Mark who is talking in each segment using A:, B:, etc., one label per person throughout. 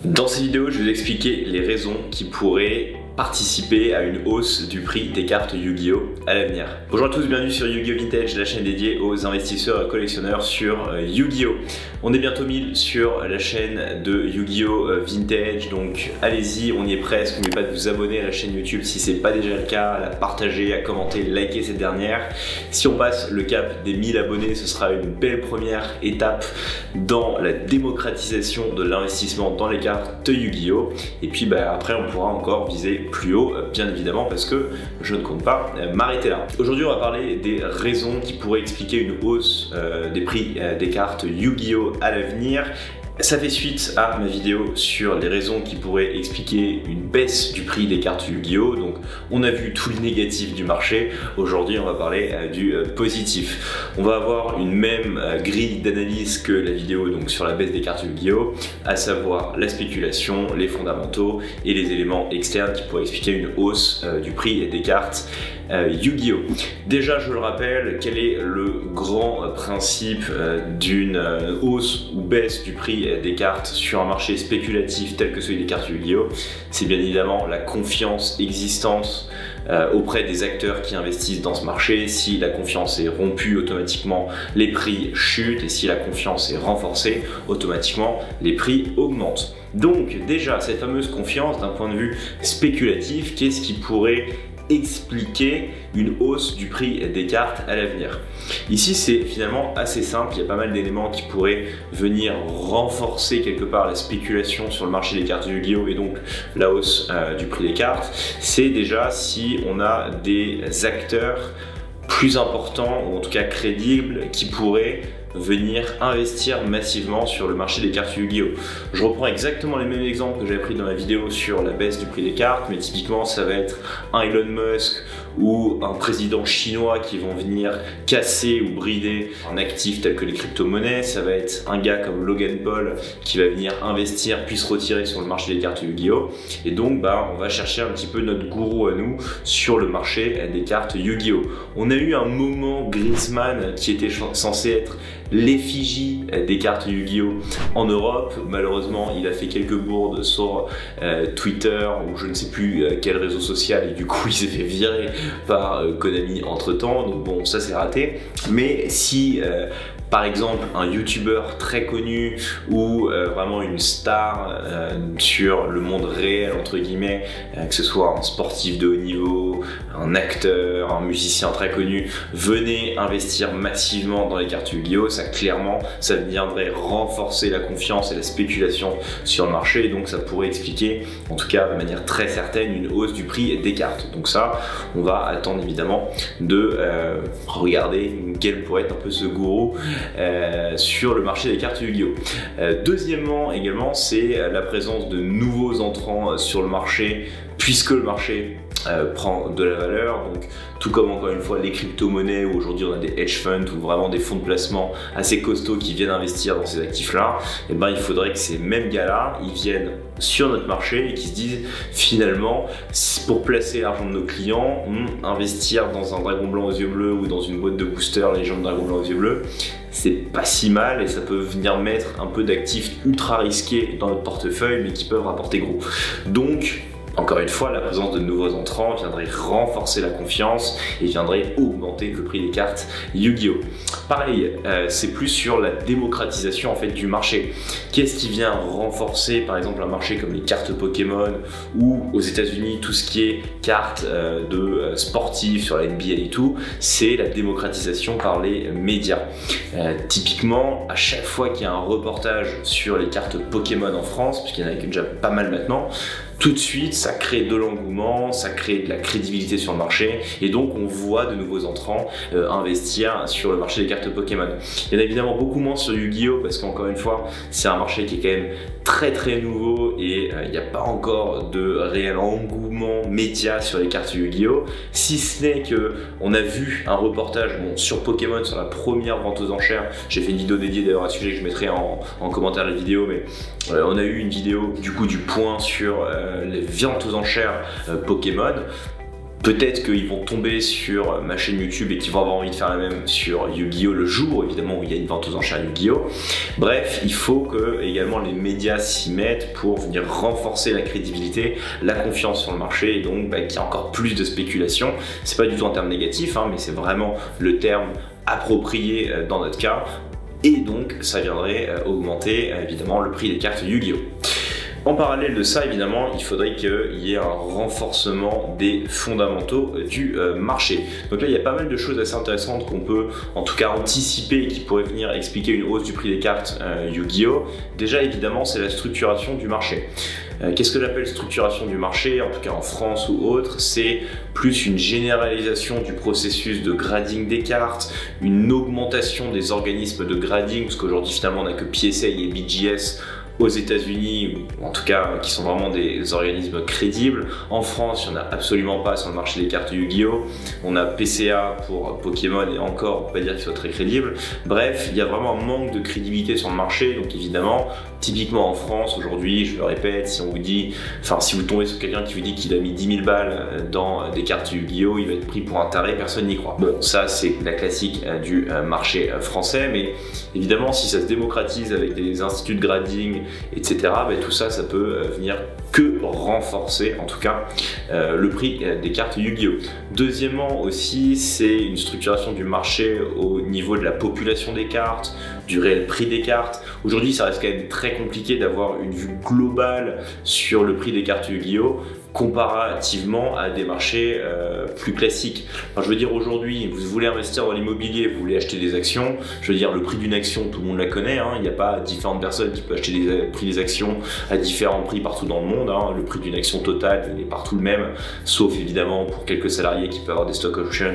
A: Dans cette vidéo, je vais vous expliquer les raisons qui pourraient participer à une hausse du prix des cartes Yu-Gi-Oh à l'avenir. Bonjour à tous, bienvenue sur Yu-Gi-Oh Vintage, la chaîne dédiée aux investisseurs et collectionneurs sur Yu-Gi-Oh! On est bientôt 1000 sur la chaîne de Yu-Gi-Oh Vintage, donc allez-y, on y est presque. N'oubliez pas de vous abonner à la chaîne YouTube si ce n'est pas déjà le cas, à la partager, à commenter, liker cette dernière. Si on passe le cap des 1000 abonnés, ce sera une belle première étape dans la démocratisation de l'investissement dans les cartes Yu-Gi-Oh! Et puis après on pourra encore viser plus haut, bien évidemment, parce que je ne compte pas m'arrêter là. Aujourd'hui, on va parler des raisons qui pourraient expliquer une hausse des prix des cartes Yu-Gi-Oh à l'avenir. Ça fait suite à ma vidéo sur les raisons qui pourraient expliquer une baisse du prix des cartes Yu-Gi-Oh! Donc on a vu tout le négatif du marché, aujourd'hui on va parler du positif. On va avoir une même grille d'analyse que la vidéo donc sur la baisse des cartes Yu-Gi-Oh! À savoir la spéculation, les fondamentaux et les éléments externes qui pourraient expliquer une hausse du prix des cartes Yu-Gi-Oh! Déjà, je le rappelle, quel est le grand principe d'une hausse ou baisse du prix des cartes sur un marché spéculatif tel que celui des cartes Yu-Gi-Oh! C'est bien évidemment la confiance existante auprès des acteurs qui investissent dans ce marché. Si la confiance est rompue, automatiquement les prix chutent, et si la confiance est renforcée, automatiquement les prix augmentent. Donc déjà, cette fameuse confiance d'un point de vue spéculatif, qu'est-ce qui pourrait expliquer une hausse du prix des cartes à l'avenir? Ici, c'est finalement assez simple, il y a pas mal d'éléments qui pourraient venir renforcer quelque part la spéculation sur le marché des cartes Yu-Gi-Oh! Et donc la hausse du prix des cartes. C'est déjà si on a des acteurs plus importants, ou en tout cas crédibles, qui pourraient venir investir massivement sur le marché des cartes Yu-Gi-Oh! Je reprends exactement les mêmes exemples que j'avais pris dans la vidéo sur la baisse du prix des cartes, mais typiquement ça va être un Elon Musk ou un président chinois qui vont venir casser ou brider un actif tel que les crypto-monnaies. Ça va être un gars comme Logan Paul qui va venir investir puis se retirer sur le marché des cartes Yu-Gi-Oh! Et donc on va chercher un petit peu notre gourou à nous sur le marché des cartes Yu-Gi-Oh! On a eu un moment Griezmann qui était censé être l'effigie des cartes Yu-Gi-Oh! En Europe. Malheureusement, il a fait quelques bourdes sur Twitter ou je ne sais plus quel réseau social, et du coup il s'est fait virer par Konami entre temps, donc bon, ça c'est raté. Mais si par exemple un youtubeur très connu ou vraiment une star sur le monde réel entre guillemets, que ce soit un sportif de haut niveau, un acteur, un musicien très connu, venait investir massivement dans les cartes Yu-Gi-Oh! Ça clairement, ça viendrait renforcer la confiance et la spéculation sur le marché, et donc ça pourrait expliquer, en tout cas de manière très certaine, une hausse du prix des cartes. Donc ça, on va attendre évidemment de regarder quel pourrait être un peu ce gourou sur le marché des cartes Yu-Gi-Oh! Deuxièmement également, c'est la présence de nouveaux entrants sur le marché, puisque le marché prend de la valeur. Donc tout comme encore une fois les crypto-monnaies, où aujourd'hui on a des hedge funds ou vraiment des fonds de placement assez costauds qui viennent investir dans ces actifs là, et il faudrait que ces mêmes gars là ils viennent sur notre marché et qui se disent finalement, pour placer l'argent de nos clients, investir dans un dragon blanc aux yeux bleus ou dans une boîte de booster légende dragon blanc aux yeux bleus, c'est pas si mal, et ça peut venir mettre un peu d'actifs ultra risqués dans notre portefeuille mais qui peuvent rapporter gros. Donc encore une fois, la présence de nouveaux entrants viendrait renforcer la confiance et viendrait augmenter le prix des cartes Yu-Gi-Oh! Pareil, c'est plus sur la démocratisation en fait du marché. Qu'est-ce qui vient renforcer par exemple un marché comme les cartes Pokémon, ou aux États-Unis tout ce qui est cartes de sportifs sur la NBA et tout? C'est la démocratisation par les médias. Typiquement, à chaque fois qu'il y a un reportage sur les cartes Pokémon en France, puisqu'il y en a déjà pas mal maintenant, tout de suite ça crée de l'engouement, ça crée de la crédibilité sur le marché, et donc on voit de nouveaux entrants investir sur le marché des cartes Pokémon. Il y en a évidemment beaucoup moins sur Yu-Gi-Oh! Parce qu'encore une fois c'est un marché qui est quand même très nouveau, et il n'y a pas encore de réel engouement média sur les cartes Yu-Gi-Oh! Si ce n'est que on a vu un reportage sur Pokémon, sur la première vente aux enchères. J'ai fait une vidéo dédiée d'ailleurs à ce sujet que je mettrai en commentaire de la vidéo, mais on a eu une vidéo du coup du point sur les ventes aux enchères Pokémon. Peut-être qu'ils vont tomber sur ma chaîne YouTube et qu'ils vont avoir envie de faire la même sur Yu-Gi-Oh! Le jour évidemment où il y a une vente aux enchères Yu-Gi-Oh! Bref, il faut que également les médias s'y mettent pour venir renforcer la crédibilité, la confiance sur le marché et donc qu'il y ait encore plus de spéculation. C'est pas du tout un terme négatif, hein, mais c'est vraiment le terme approprié dans notre cas. Et donc ça viendrait augmenter évidemment le prix des cartes Yu-Gi-Oh! En parallèle de ça, évidemment, il faudrait qu'il y ait un renforcement des fondamentaux du marché. Donc là, il y a pas mal de choses assez intéressantes qu'on peut en tout cas anticiper et qui pourraient venir expliquer une hausse du prix des cartes Yu-Gi-Oh! Déjà, évidemment, c'est la structuration du marché. Qu'est-ce que j'appelle structuration du marché, en tout cas en France ou autre? C'est plus une généralisation du processus de grading des cartes, une augmentation des organismes de grading, parce qu'aujourd'hui finalement on n'a que PSA et BGS aux États-Unis, ou en tout cas qui sont vraiment des organismes crédibles. En France, il n'y en a absolument pas sur le marché des cartes Yu-Gi-Oh! On a PCA pour Pokémon et encore, on peut pas dire qu'ils soient très crédibles. Bref, il y a vraiment un manque de crédibilité sur le marché, donc évidemment, typiquement en France, aujourd'hui, je le répète, si on vous dit, enfin si vous tombez sur quelqu'un qui vous dit qu'il a mis 10 000 balles dans des cartes Yu-Gi-Oh! Il va être pris pour un taré, personne n'y croit. Bon, ça c'est la classique du marché français, mais évidemment, si ça se démocratise avec des instituts de grading, etc., tout ça, ça peut venir que renforcer en tout cas le prix des cartes Yu-Gi-Oh! Deuxièmement aussi, c'est une structuration du marché au niveau de la population des cartes, du réel prix des cartes. Aujourd'hui, ça reste quand même très compliqué d'avoir une vue globale sur le prix des cartes Yu-Gi-Oh! Comparativement à des marchés plus classiques. Enfin, je veux dire, aujourd'hui, vous voulez investir dans l'immobilier, vous voulez acheter des actions, je veux dire, le prix d'une action, tout le monde la connaît, hein. Il n'y a pas différentes personnes qui peuvent acheter des prix des actions à différents prix partout dans le monde, hein. Le prix d'une action totale est partout le même, sauf évidemment pour quelques salariés qui peuvent avoir des stock options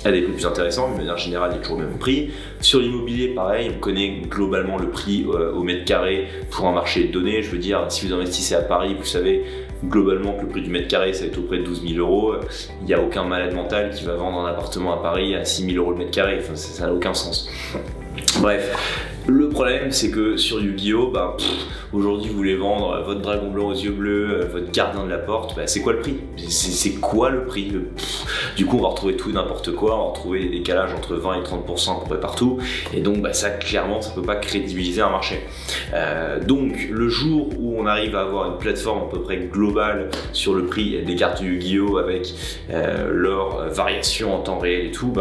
A: à des prix plus intéressants, mais de manière générale, il y a toujours le même prix. Sur l'immobilier, pareil, on connaît globalement le prix au mètre carré pour un marché donné. Je veux dire, si vous investissez à Paris, vous savez globalement que le prix du mètre carré, ça va être auprès de 12 000 euros. Il n'y a aucun malade mental qui va vendre un appartement à Paris à 6 000 euros le mètre carré. Enfin, ça n'a aucun sens. Bref, le problème, c'est que sur Yu-Gi-Oh! Aujourd'hui, vous voulez vendre votre dragon blanc aux yeux bleus, votre gardien de la porte, c'est quoi le prix? C'est quoi le prix? Du coup, on va retrouver tout et n'importe quoi, on va retrouver des décalages entre 20 et 30% à peu près partout, et donc ça, clairement, ça peut pas crédibiliser un marché. Donc, le jour où on arrive à avoir une plateforme à peu près globale sur le prix des cartes Yu-Gi-Oh! Avec leur variation en temps réel et tout,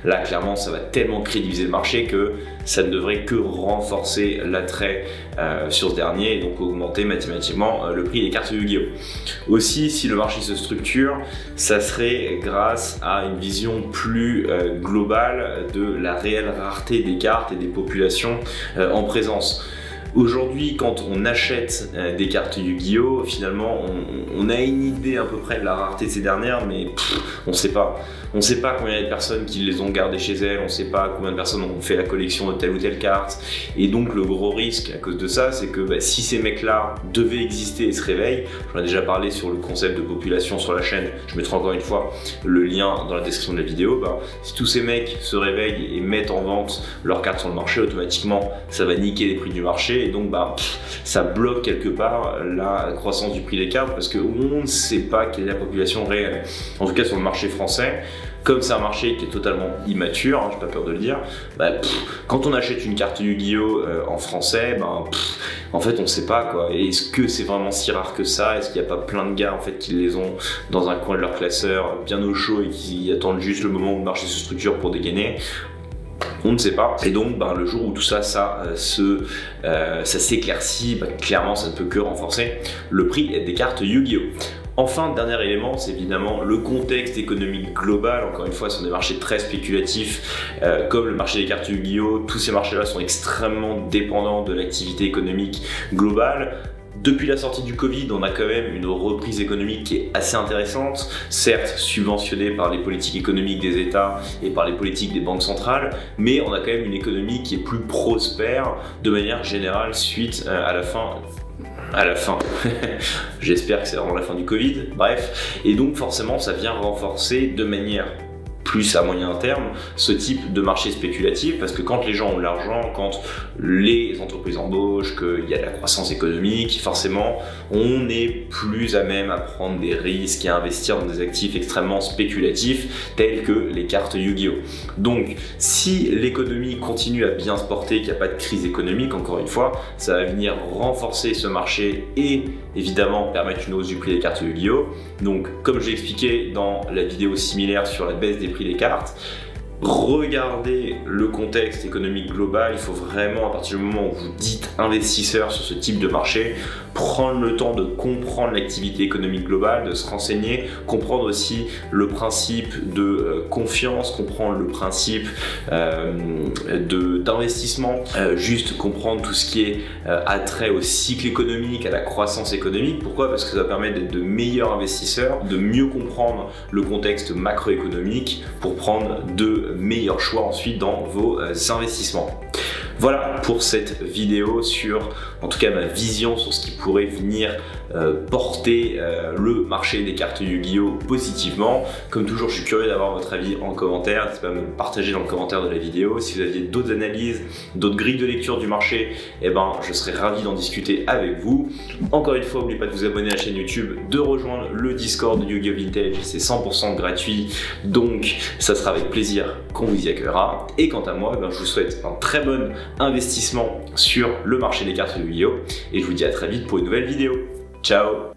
A: là, clairement, ça va tellement crédibiliser le marché que ça ne devrait que renforcer l'attrait sur ce dernier et donc augmenter mathématiquement le prix des cartes Yu-Gi-Oh! Aussi, si le marché se structure, ça serait grâce à une vision plus globale de la réelle rareté des cartes et des populations en présence. Aujourd'hui, quand on achète des cartes Yu-Gi-Oh! Finalement, on a une idée à peu près de la rareté de ces dernières, mais on ne sait pas. On ne sait pas combien il y a de personnes qui les ont gardées chez elles, on ne sait pas combien de personnes ont fait la collection de telle ou telle carte. Et donc le gros risque à cause de ça, c'est que si ces mecs-là devaient exister et se réveillent, j'en ai déjà parlé sur le concept de population sur la chaîne, je mettrai encore une fois le lien dans la description de la vidéo, si tous ces mecs se réveillent et mettent en vente leurs cartes sur le marché, automatiquement ça va niquer les prix du marché et donc ça bloque quelque part la croissance du prix des cartes parce qu'on ne sait pas quelle est la population réelle. En tout cas sur le marché français, comme c'est un marché qui est totalement immature, hein, j'ai pas peur de le dire, quand on achète une carte Yu-Gi-Oh! En français, en fait on ne sait pas quoi. Est-ce que c'est vraiment si rare que ça? Est-ce qu'il n'y a pas plein de gars en fait qui les ont dans un coin de leur classeur bien au chaud et qui attendent juste le moment où le marché se structure pour dégainer? On ne sait pas, et donc le jour où tout ça, ça s'éclaircit, clairement ça ne peut que renforcer le prix des cartes Yu-Gi-Oh! Enfin, dernier élément, c'est évidemment le contexte économique global. Encore une fois, ce sont des marchés très spéculatifs, comme le marché des cartes Yu-Gi-Oh! Tous ces marchés-là sont extrêmement dépendants de l'activité économique globale. Depuis la sortie du Covid, on a quand même une reprise économique qui est assez intéressante, certes subventionnée par les politiques économiques des États et par les politiques des banques centrales, mais on a quand même une économie qui est plus prospère de manière générale suite à la fin. J'espère que c'est vraiment la fin du Covid, bref, et donc forcément ça vient renforcer de manière plus à moyen terme ce type de marché spéculatif, parce que quand les gens ont de l'argent, quand les entreprises embauchent, qu'il y a de la croissance économique, forcément on est plus à même à prendre des risques et à investir dans des actifs extrêmement spéculatifs tels que les cartes Yu-Gi-Oh! Donc si l'économie continue à bien se porter, qu'il n'y a pas de crise économique, encore une fois, ça va venir renforcer ce marché et évidemment permettre une hausse du prix des cartes Yu-Gi-Oh! Donc comme j'ai expliqué dans la vidéo similaire sur la baisse des prix des cartes, regardez le contexte économique global. Il faut vraiment, à partir du moment où vous dites investisseur sur ce type de marché, prendre le temps de comprendre l'activité économique globale, de se renseigner, comprendre aussi le principe de confiance, comprendre le principe d'investissement, juste comprendre tout ce qui est attrait au cycle économique, à la croissance économique. Pourquoi? Parce que ça va permettre d'être de meilleurs investisseurs, de mieux comprendre le contexte macroéconomique pour prendre de meilleurs choix ensuite dans vos investissements. Voilà pour cette vidéo sur, en tout cas, ma vision sur ce qui pourrait venir porter le marché des cartes Yu-Gi-Oh! Positivement. Comme toujours, je suis curieux d'avoir votre avis en commentaire. N'hésitez pas à me le partager dans le commentaire de la vidéo. Si vous aviez d'autres analyses, d'autres grilles de lecture du marché, eh ben, je serais ravi d'en discuter avec vous. Encore une fois, n'oubliez pas de vous abonner à la chaîne YouTube, de rejoindre le Discord de Yu-Gi-Oh! Vintage. C'est 100% gratuit, donc ça sera avec plaisir qu'on vous y accueillera. Et quant à moi, eh ben, je vous souhaite un très bon investissement sur le marché des cartes Yu-Gi-Oh! Et je vous dis à très vite pour une nouvelle vidéo. Ciao!